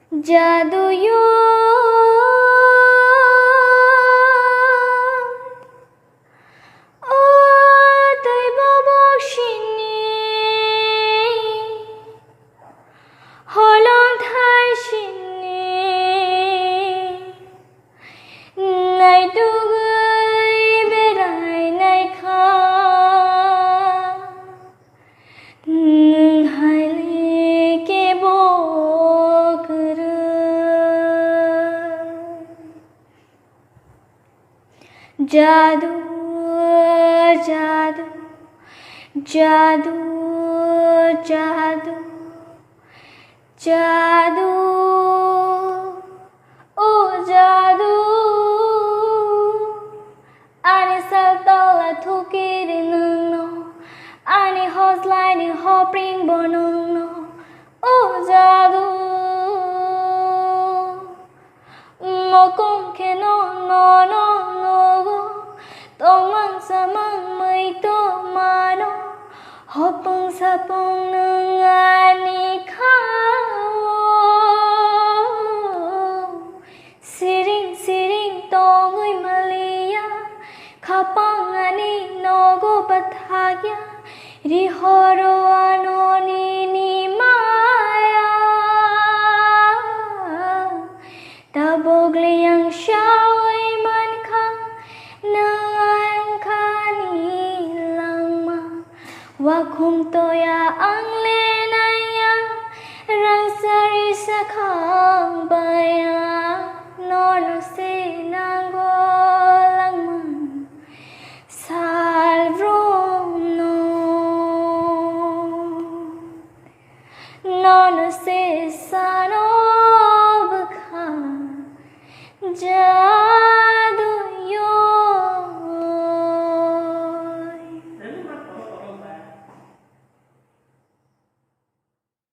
Jadu yo tôi bobo shini holong thai shini này tu gơi bê đại này kha hai ly ke bo Jadu, jadu, jadu, jadu, jadu, oh jadu. Ani saltola thukiri nungno, ani hoslai hopring bonungno, oh jadu. Mokong ke no Tomang samang may tomano Hopong sapong nangani kao Siring tongoy malia Kapangani nogo batagya Rihoro ano ni maya Tabogli ang siya'y mankang Wakum toya ang lenaya Rang sari sa Hambai Nono sinanggo langman Salvrom no Nono se sano